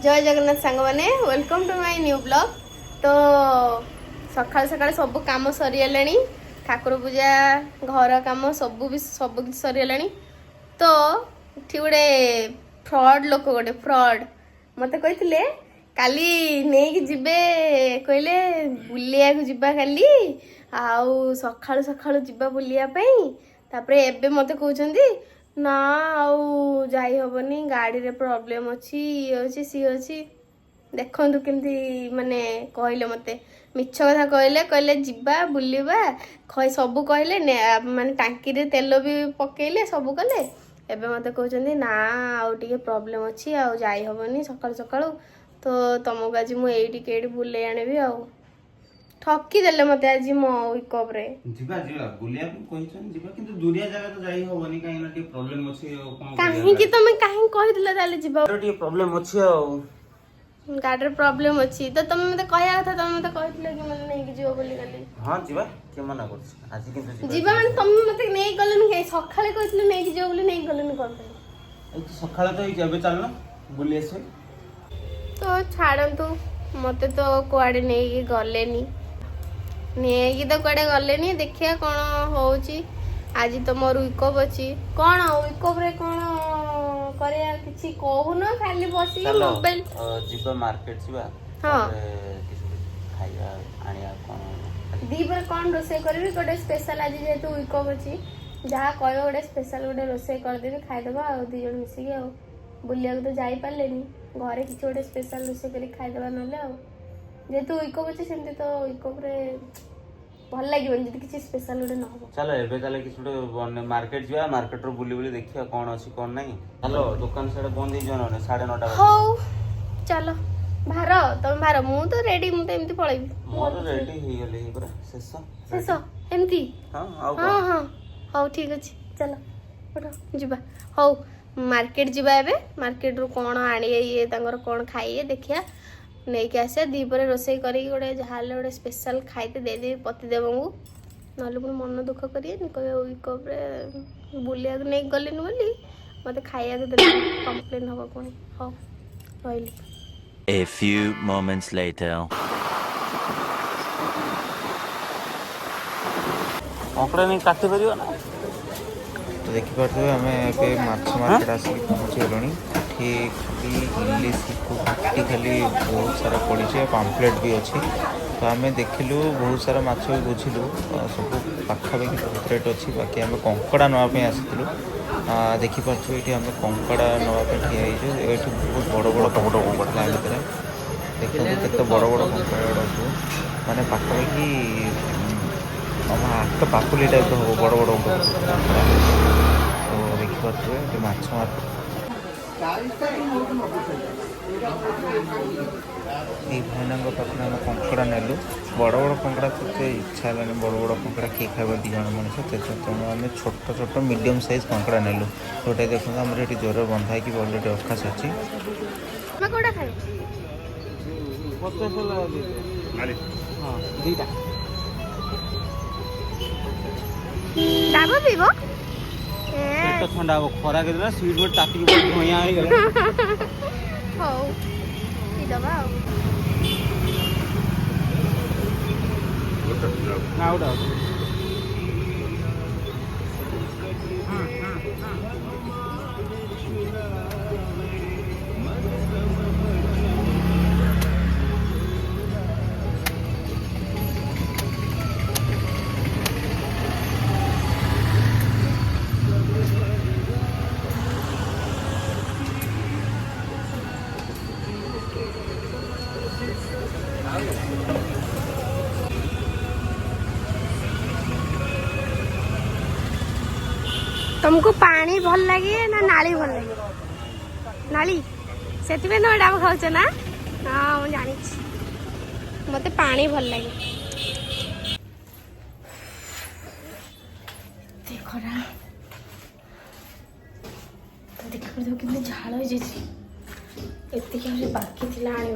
जय जगन्नाथ सांग मैंने welcome to my new blog. तो सकाल सकाल सब काम सरीगलानी, ठाकुर पूजा घर काम सब किसी सरीगलानी। तो एठी गोटे फ्रॉड लोक गोटे फ्रॉड मते कहते काली नहीं जीवे कहले बुलिया जीवा काली आउ सकाळु सकाळु जीवा बुलिया पई। तापरे एबे मते कहउछंदी ना आउ जाई हबनी गाड़ी रे प्रॉब्लम अछि अछि सी अछि। देखंतु केमती माने कहले मते मिछ कथा कहले जिबा बुलिबा खय सब कहले माने टांकी रे तेल भी पकेइले सब कले। एबे मते कहउछंदी ना आउ टिके प्रॉब्लम अछि आउ जाई हबनी सकाळ सकाळु। तो तुमको आज मु एडी केडी बुले आनेबी आउ ठकी देले मते आज मो विकअप रे जिबा जिबा बुलिया कहिछन जिबा किंतु दुरिया जगह तो जाई होबनी काहे ना के प्रॉब्लम अछि कोन काहे कि तमे काहे कहि दिला ताले जिबा टे प्रॉब्लम अछि गाडर प्रॉब्लम अछि। तो तमे मते कहया था तमे मते कहितले कि मन नहीं कि जियो बोली काली। हां जिबा के मना करछ आज किंतु जिबा मन तमे मते नहीं गलन के सखाले कहितले नहीं कि जियो बोली नहीं गलन कोन पे ए सखाले तो जेबे चलना बुली आसे। तो छाड़ंतु मते तो कुआडे नहीं कि गलेनी नहीं कि तो कुआडे गलेनी। देखिया कोन होउची आज तो मोर विकअप अछि कोन विकअप रे कोन करे किछि कहू न खाली बसी मोबाइल जिबा मार्केट जिबा हां किछु खाइया आनिया कोन दीपर कोन रोसे करबी गोटे स्पेशल आज जेतु विकअप अछि जहा कहयो गोटे स्पेशल गोटे रोसे कर देबी खाइ देबा आ दी जण मिसी के आ बुलिया तो जाई पालेनी घरे किछि गोटे स्पेशल रोसे करी खाइ देबा नले आ जेतु विकअप अछि सेमते तो विकअप रे भल लागिबन जति किछि स्पेशल गोटे न हो। चलो एबे ताले किछु गोटे मार्केट जिबा मार्केट रो बुली बुली देखिया कोन अछि कोन नाही। हेलो दुकान साडे बंद ही जनो 9:30 हो चलो भार तुम भार मु तो रेडी मु तो एमती पळेबी मोर रेडी ही गेली पूरा शेष एमती हां आउ हां हां हो ठीक अछि चलो उठो जिबा हो मार्केट जिबा एबे मार्केट रो कोन आनिए ये तांगर कोन खाइए देखिया नहीं के आसे दी परे रोसे करी गोटे जहाले गोटे स्पेशल खाइते दे दे पति देवंगु नले पुनी मन दुख करिए नि कहे विकअप रे बुलिया नहीं गलिन बोली मते खाइया के दे कंप्लेन होबा कोनी हो रहली। A few moments later. ओकरा नहीं काटी परियो ना तो देखिपे आम ए माछ मार्केट आसिक पहुँची गलुणी ये खाली इलिश घाटी खाली बहुत सारा पड़ी पाम्पलेट भी अच्छी। तो आम देखिलु बहुत सारा माछ भी बुझिलु सब पाखापाखि बहुत रेट अच्छी। बाकी आम कंकड़ा नापी आसलु देखिपे ये आम कंकड़ा नापी ठिया ये बहुत बड़ बड़ कंकड़ा भितर देखते केते बड़ बड़ कंकड़ा गुड़ा सब माने पाखापाखि हाथ पाकुली टाइप हम बड़ बड़ कंकड़ा। तो देखिपे माछ मार्केट ये भाईना पाखे आम कंकड़ा नेलु बड़ बड़ कंकड़ा तो इच्छा है बड़ बड़ कंकड़ा किए खाइब दी जन मनुष्य तेणु आम छोट छोट मीडियम साइज कंकड़ा नेलु जोटा देखो आम ये जोर बंधा है ऑलरेडी अखास अच्छी ठंडा हो खरा के देला स्वीट बोर्ड ताती के भइया आ गेला हो ई दबा ना उड़ा तुमको पानी भल लगे ना नाली भल लगे नाली से डाब खाऊच ना हाँ मुझे जानी मत पानी भल लगे देखरा देखो कि झाड़ हो जाती बाकी थी आने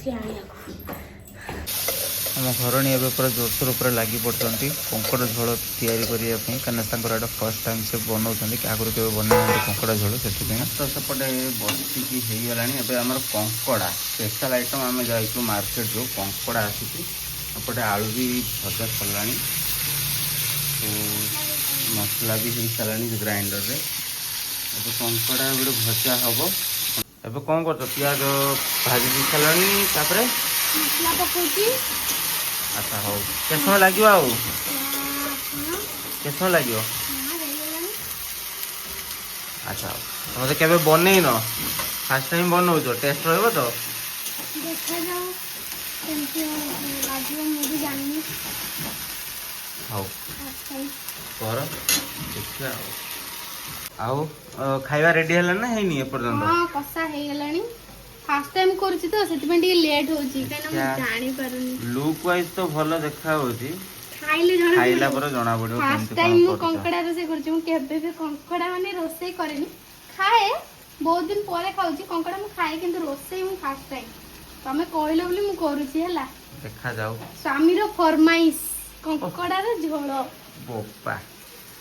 जाइए आने ଆମ ଘରଣୀ ଏବେ ପୁରା ଜୋରସୋର ଉପରେ ଲାଗି ପଡ଼ୁଛନ୍ତି କଙ୍କଡ଼ା ଝୋଳ ତିଆରି କରିବା ପାଇଁ, କାହିଁକିନା ତାଙ୍କର ଏଇଟା ଫାର୍ଷ୍ଟ ଟାଇମ୍ ସେ ବନାଉଛନ୍ତି, ଆଗରୁ କେବେ ବନେଇନାହାନ୍ତି କଙ୍କଡ଼ା ଝୋଳ, ସେଥିପାଇଁ। ତ ସେପଟେ ବସିକି ହେଇଗଲାଣି। ଏବେ ଆମର କଙ୍କଡ଼ା ସ୍ପେଶାଲ୍ ଆଇଟମ୍ ଆମେ ଯାଇଛୁ ମାର୍କେଟରୁ, କଙ୍କଡ଼ା ଆସିଛି। ଏପଟେ ଆଳୁ ବି ଭଜା ସରିଲାଣି, ମସଲା ବି ହେଇସାରିଲାଣି ଗ୍ରାଇଣ୍ଡରରେ। ଏବେ କଙ୍କଡ଼ା ଗୋଟେ ଭଜା ହେବ। ଏବେ କ'ଣ କରୁଛ? ପିଆଜ ଭାଜି ଦେଇ ସାରିଲାଣି, ତାପରେ ମସଲା ପକଉଛି। ଆଚ୍ଛା ହଉ, କେତେ ସମୟ ଲାଗିବ? ଆଉ କେତେ ସମୟ ଲାଗିବ? ଆଚ୍ଛା ହଉ। ତମେ ତ କେବେ ବନେଇନ, ଫାର୍ଷ୍ଟ ଟାଇମ୍ ବନଉଛ, ଟେଷ୍ଟ ରହିବ ତ? ଦେଖାଯାଉ କେମିତି ଲାଗିବ, ମୁଁ ବି ଜାଣିନି। ହଉ କର, ଦେଖିବା। ଆଉ ଖାଇବା ରେଡି ହେଲାଣି ନା ହେଇନି ଏପର୍ଯ୍ୟନ୍ତ? ହଁ, କଷା ହେଇଗଲାଣି। ଫାର୍ଷ୍ଟ ଟାଇମ୍ କରୁଛି ତ ସେଥିପାଇଁ ଟିକେ ଲେଟ୍ ହଉଛି, କାହିଁକିନା ମୁଁ ଜାଣିପାରୁନି। ଲୁକ୍ ୱାଇଜ୍ ତ ଭଲ ଦେଖା ହଉଛି, ଖାଇଲେ ଜଣା ଖାଇଲା ପଡ଼ିବ। ପରେ ଜଣା ପଡିବ ଫାର୍ଷ୍ଟ କେମିତି ଟାଇମ୍ କ'ଣ ମୁଁ କରୁଛ। କଙ୍କଡ଼ା ରୋଷେଇ କରୁଛି। ମୁଁ କେବେ ବି କଙ୍କଡ଼ା ମାନେ ରୋଷେଇ କରେନି, ଖାଏ ବହୁତ ଦିନ ପରେ ଖାଉଛି କଙ୍କଡ଼ା, ମୁଁ ଖାଏ, କିନ୍ତୁ ରୋଷେଇ ମୁଁ ଫାର୍ଷ୍ଟ ଟାଇମ୍। ତମେ କହିଲ ବୋଲି ମୁଁ କରୁଛି ହେଲା। ଦେଖାଯାଉ। ସ୍ୱାମୀର ଫରମାଇଶ କଙ୍କଡ଼ାର ଝୋଳ। ବୋପା,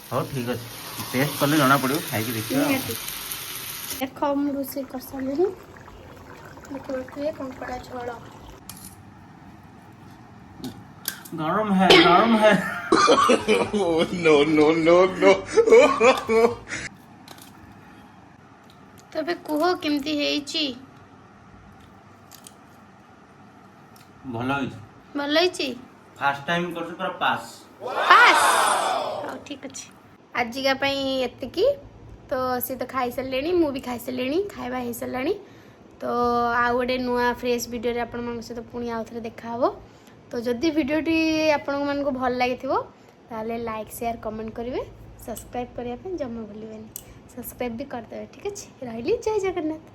ହଉ ଠିକ୍ ଅଛି, ଟେଷ୍ଟ କଲେ ଜଣା ପଡ଼ିବ, ଖାଇକି ଦେଖିବା। ନିହାତି। ଦେଖ ମୁଁ ରୋଷେଇ କରିସାରିଲିଣି, ଦେଖିପାରୁଥିବେ କଙ୍କଡ଼ା ଝୋଳ। ଗରମ ହେ, ଗରମ ହେ। No, no, no, no. ତବେ କୁହ କେମିତି ହେଇଛି? ଭଲ ହେଇଛି। ଭଲ ହେଇଛି? ଫାର୍ଷ୍ଟ ଟାଇମ୍ କରୁଛୁ, ପୁରା ପାସ୍। ପାସ୍। ହଉ ଠିକ୍ ଅଛି, ଆଜିକା ପାଇଁ ଏତିକି। ତ ସିଏ ତ ଖାଇସାରିଲେଣି, ମୁଁ ବି ଖାଇସାରିଲିଣି, ଖାଇବା ହେଇସାରିଲାଣି। ତ ଆଉ ଗୋଟେ ନୂଆ ଫ୍ରେଶ୍ ଭିଡ଼ିଓରେ ଆପଣମାନଙ୍କ ସହିତ ପୁଣି ଆଉ ଥରେ ଦେଖାହେବ। ତ ଯଦି ଭିଡ଼ିଓଟି ଆପଣମାନଙ୍କୁ ଭଲ ଲାଗିଥିବ ତାହେଲେ ଲାଇକ୍ ସେୟାର କମେଣ୍ଟ କରିବେ, ସବସ୍କ୍ରାଇବ୍ କରିବା ପାଇଁ ଜମା ଭୁଲିବେନି। ସବସ୍କ୍ରାଇବ୍ ବି କରିଦେବେ, ଠିକ୍ ଅଛି। ରହିଲି, ଜୟ ଜଗନ୍ନାଥ।